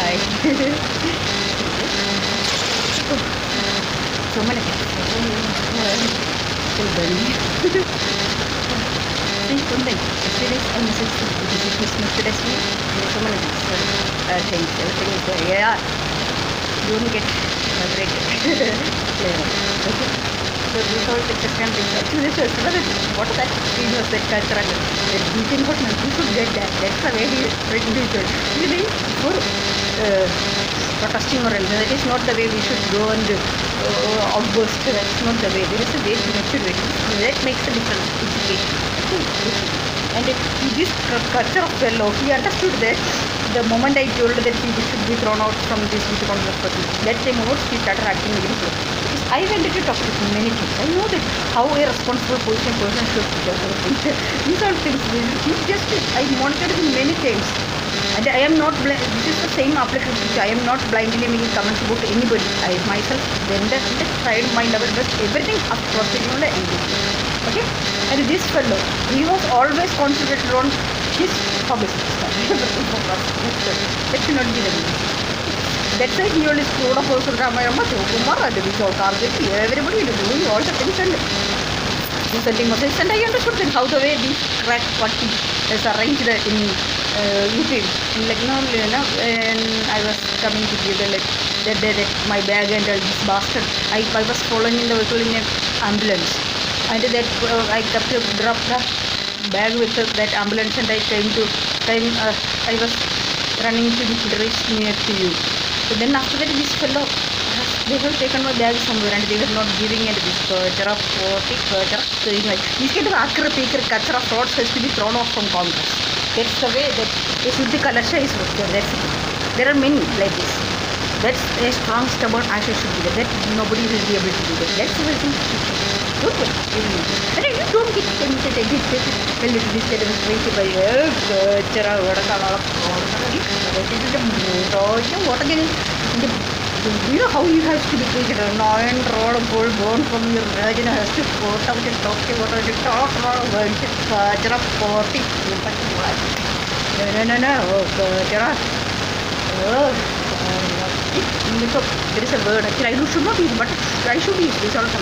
Hi. So many things. Still burning. See, something. Yesterday's I messaged you. This is Christmas today's me. So many things. Things. Everything is yeah. Don't get break. Okay. So these all pictures can be actually this is what that screen was that cultural that beating hot man. You should get that. That's the way he written it. Really for protesting or anything. That is not the way we should go and outburst. That's not the way. There is a way to mature way. That makes a difference. Education. Okay. And this culture of fellow, he understood that the moment I told that he should be thrown out from this with person, that time onwards he started acting very slow. Because I went to talk with him many things. I know that how a responsible person should be. These are things. He just, I monitored him many times. And I am not, this is the same application which I am not blindly making comments about anybody. I myself then tried my level best, everything across the okay. And this fellow, he was always concentrated on his hobbies. That should not be the way. That's why he always screwed up also Ramayama, Kumar, everybody is doing all the things and sending messages. And I understood that how the way this crack party is arranged in UP. Like and I was coming to give like that day that my bag and this bastard. I was following in the vehicle in an ambulance. And that I kept to drop the bag with that ambulance and I came to I was running to the reach near to you. So then after that this fellow they have taken my bag somewhere and they were not giving it this kachara saying like these kind of akra peker kachara frauds has to be thrown off from Congress. That's the way that a Shuddhi Kalasha is working. That's it. There are many like this. That's a strong, stubborn Asha should be there. That nobody will be able to do that. That's the reason. Okay. And you don't get tempted a little bit by what again? You know how you have to be treated. Annoying road bull born from your virgin has to put up the talk about the talk words. Kajara 40. No. There is a word. Actually, I should not use, but I should use this also.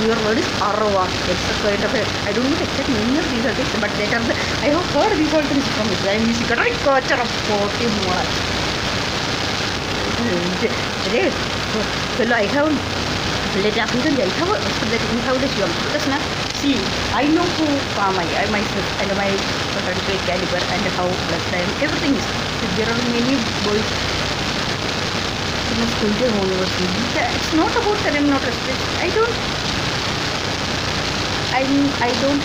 Your word is arwa. It's a kind of a. I don't know the exact meaning of these things, but that are the. I have heard these all things from it. I am using a right culture of 40 more. Fellow, I have let up even I have that we have this young because now see I know who I myself and my potential caliber and how blessed I am. Everything is there are many boys in school to university. It's not about that I'm not respected. I don't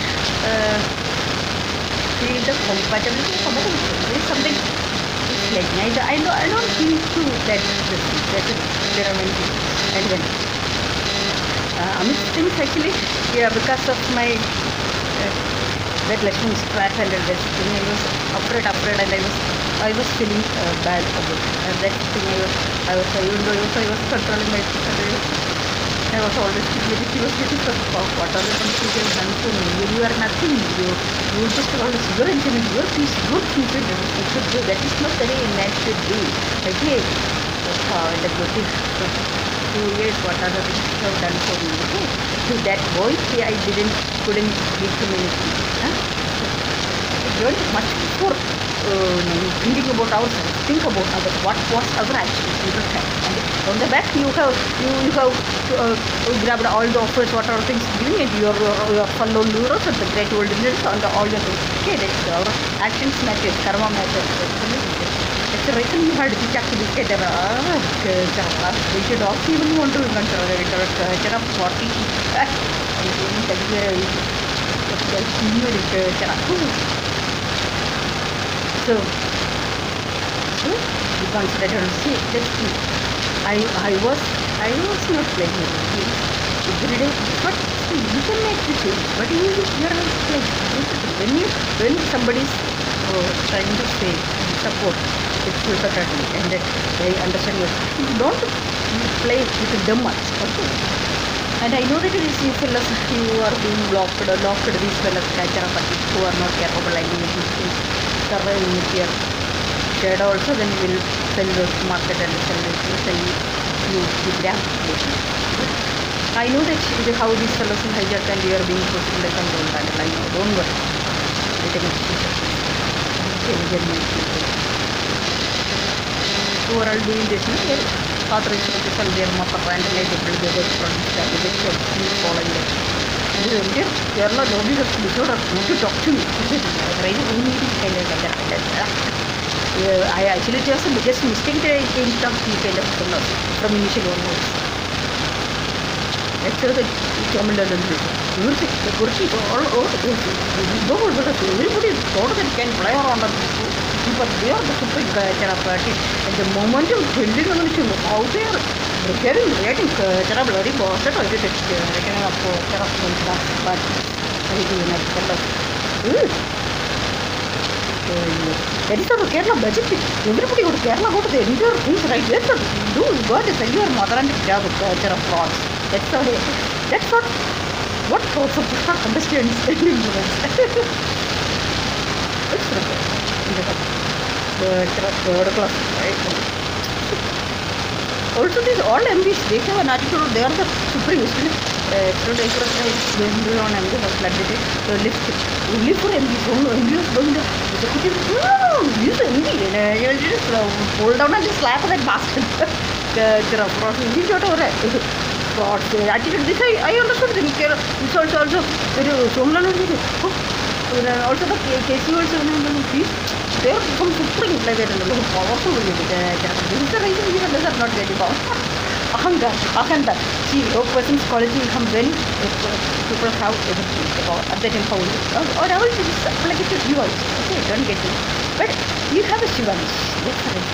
feel the compatibility. There is something like I don't feel to that there are many things. And then Amit things actually because of my that Lakshmi strap and that thing I was afraid and I was feeling bad about that thing I was even though I was controlling my I was always thinking she was getting what are the things you can done to me. You are nothing. You just always go and tell me your piece, good people you should do. That is not the way man should do. Okay. The good is 2 years, what are the things you have done for me? Okay. To that boy, see, I couldn't give him anything. Don't much before thinking about ourselves, think about others. What was our action? And on the back, you have grabbed all the offers, what are things giving it, your fellow lures and the great world leaders and all the things. Okay, that's our actions matter, karma matters. That's the reason you had to check this we should also even want to control it. 40 So you consider see that's I was not playing every day, but you can make the change. But you are not playing. When somebody is trying to say support, it's perfectly and they understand you don't play with them much. Okay. And I know that these fellows who are being locked these fellows who are not capable, I mean, these things surviving here. shared also, then we will sell those market and sell you the graph. I know that how these fellows in hijack and we are being put in the control panel. I know, don't worry. German people who are all doing this, authorization to sell their mother and related to the products that they should keep following it. This is India, Kerala, nobody has to talk to me. I actually just the biggest mistake that I changed of the kind of from initial onwards. After the everybody thought that can fly around the but they are the super party. At the moment of building on the out there, the carrying rating bloody boss that I did it. I can have but I do not. That is the Kerala budget. Everybody go to Kerala, go to the entire things right there. Do God is send your mother and job culture of frauds. That's what thoughts of understands influence. It's the third class, right? Also, these all MPs, they have an attitude, they are the supreme. So they could have on MPs or flooded it. So lift only for MPs, MPs going to executive. No, use MP. You'll just pull down and just slap that bastard. He's not over it. Attitude, this I understood. It's also very also the KC also, they are some supreme like that and powerful. This is the reason we are not getting power. Ahanda. See, your person's quality will come when people have everything at that time. Or else it is like it is you also. Okay, don't get it. But you have a Shivansh. That's right.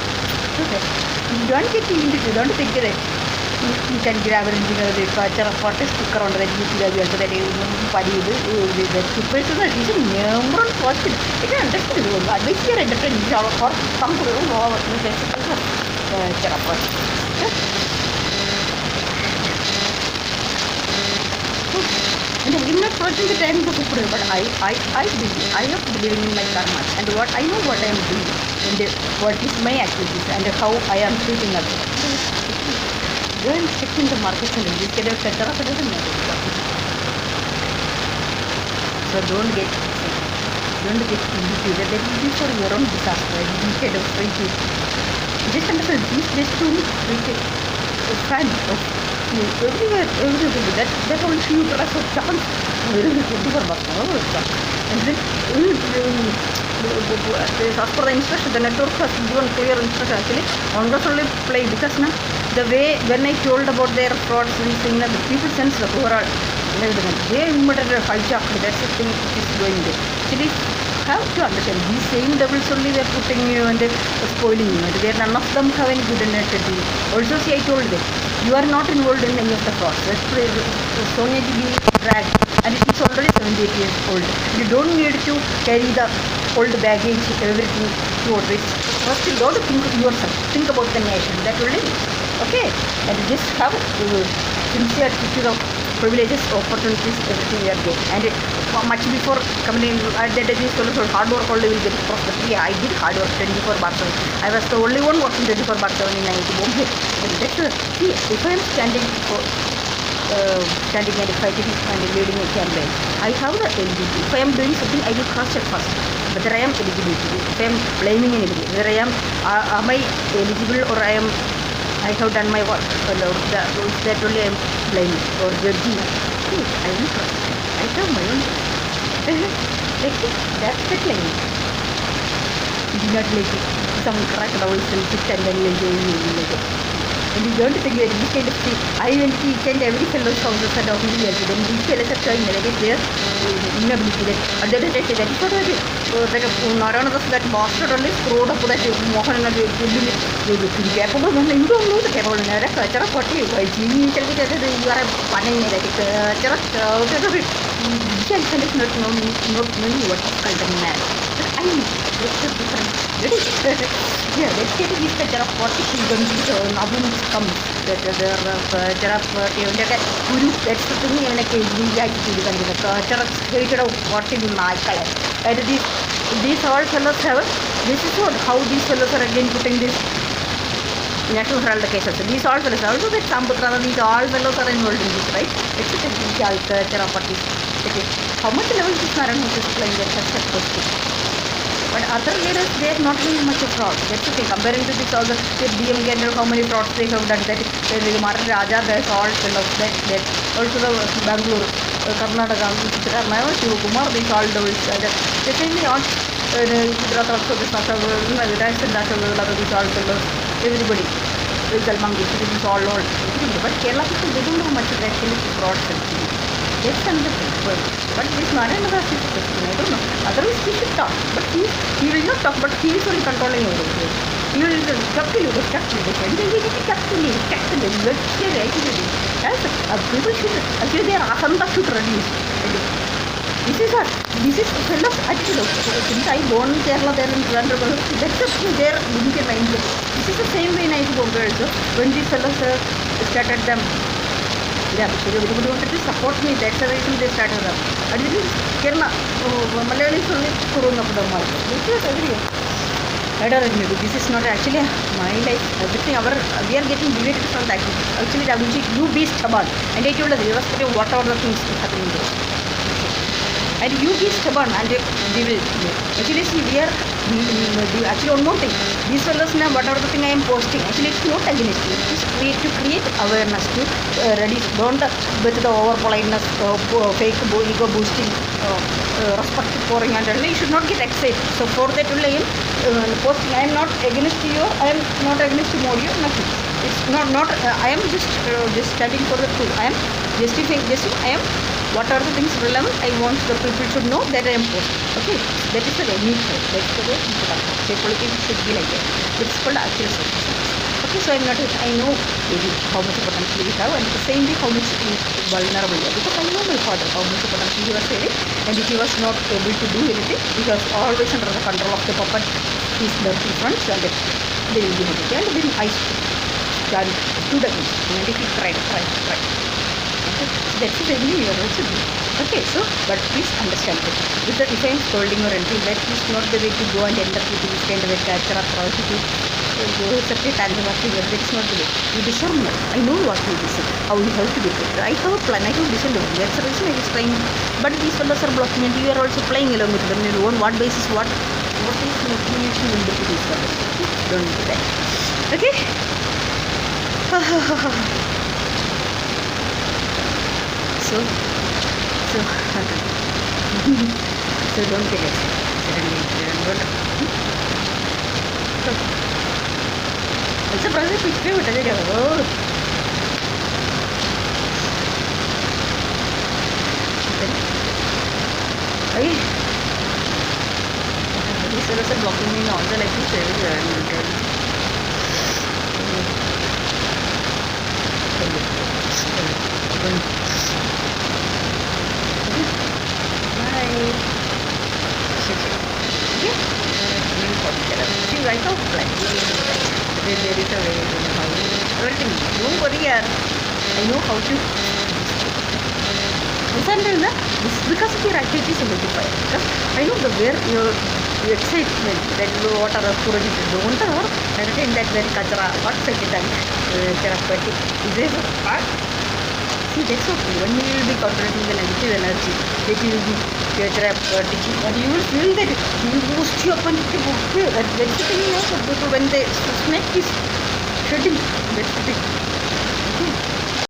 Okay. You don't get into it, you don't think that you can grab an engineer, the culture of what is sticker on the regular that party the super to the reason number of positive. You can understand the word. Which year at the friend or some to the and I'm not watching the time to put it, but I am believing in my karma and what I know what I am doing and what is my activities and how I am treating others. Go and check in the markets and this kind of cetera. So don't get irritated. That will be for your own disaster. Instead of treating, just understand this just to treat a fan of you everywhere. That will see you as a chance. And then as per the instruction, the network has given clear instruction actually. Congress only play because now the way when I told about their frauds, the people sense the overall. They immediately hijacked. That's the thing which is going there. Actually, have to understand these same devils only they are putting you and spoiling you. They are none of them have any good identity. Also, see, I told them you are not involved in any of the frauds. That's Sonia Ji dragged, and it is already 78 years old. You don't need to carry the old baggage, everything towards it. First, you don't think yourself. Think about the nation. That will do. Okay, and just have sincere attitude of privileges, opportunities, everything we are getting. And much before coming in at that age, hard work only will get prosperous. Yeah, I did hard work 24/7. I was the only one working 24/7 in Bombay. See, if I am standing and fighting and leading a campaign, I have the eligibility. If I am doing something, I will cross check first whether I am eligible. If I am blaming anybody, whether I am eligible or I have done my work. That only I am blaming or judging. See, I will cross check. I have my own. That's the claim. Do not let it some crack novels and sit and then enjoy it. And you don't think that this kind of thing. I went to each and every fellow's houses and of years. Then these fellows are trying that is their inability. And that is what I did. Narana that bastard only screwed up that Mohan and the capable one. You don't know the capable and a culture of what you are. You tell me that you are a funny just you can send it not knowing what is called a man. But I mean, it's a different. Yeah, let's get this culture of what is going to be Nabun come. There are Guru, that's the thing, and a case we like to do the culture of hated of what is my color. And this these all fellows have, this is what, how these fellows are again putting this National Herald cases. These all fellows, also that Samputrana, these all fellows are involved in this, right? Let's take the culture of parties. Okay. How much level this Narayan is playing at such a question? But other leaders, they are not doing much of fraud. That's okay. Comparing to this, all the DMK and how many frauds they have done. That the Maharashtra Raja, there's all fellows. That also the Bangalore, Karnataka, Shivakumar, these all devils. Secondly, on Gujarat also, this Nasa, these all fellows. Everybody. Galmangi, this is all old. But Kerala people, they don't know much of actually fraud. That's another thing. But this Narayan Das is a question. I don't know. Otherwise, he should talk. But he will not talk, but he is only controlling everything. He will capture you, capture you. And then he will capture you, let's say, right? People should, actually, their ahanta should reduce. This is a fellow's attitude. Since I born in Kerala, there in Trivandrum, that's just their limited mindset. This is the same way in Bombay also. When these fellows started them, yeah, everybody wanted to support me. That's the reason they started them. And this is Kerala, Malayalis only screwing up the market. This is everywhere. I don't know. This is not actually my life. Everything we are getting deviated from that. Actually, you be stubborn. And I told you, irrespective of whatever the things happening there. And you be stubborn and they will actually see we are actually one more thing, these fellows now whatever the thing I am posting, actually it's not against you, it is to create awareness, to reduce, don't with the over politeness, fake ego boosting, respect pouring and you should not get excited. So for that only I am posting. I am not against you, I am not against Modi or nothing. It's not I am just standing for the truth. I am justifying, I am what are the things relevant. I want the people should know that I am posting. Okay, that is the need. That's the way say politics should be like that. It's called accuracy. Okay, so I know maybe how much potential we have, and at the same way how much vulnerable we are, because I know my father how much potential he was having, and if he was not able to do anything, he was always under the control of the puppet, his dirty friends, and they will be happy. And then I stood against him, and he cried. Okay, that's the way we are also doing. Okay, so but please understand that with the if I am scolding or anything, that is not the way to go and end up with this kind of a culture atrocity to go such a tantrum. That is not the way. You deserve more. I know what you deserve, how you have to do it. I have a plan, I have decided. That's the reason I was trying. But these fellows are blocking and you are also playing along with them. On what basis, what is motivation will do to these fellows? Don't do that. Okay? So don't get it. It's a process which we would have. These fellows are blocking me in all the life to I thought like there is a way to know how everything. Don't worry, I know how to. Because of your activities in the fire. I know the where your excitement that what are the courage don't entertain that very kachara. What second and therapeutic is there a part? See, that's okay. When you will be concentrating the negative energy, that you will be therapeutic, and you will feel that you boost you up and that's the thing. When the snake is shedding, that's the thing.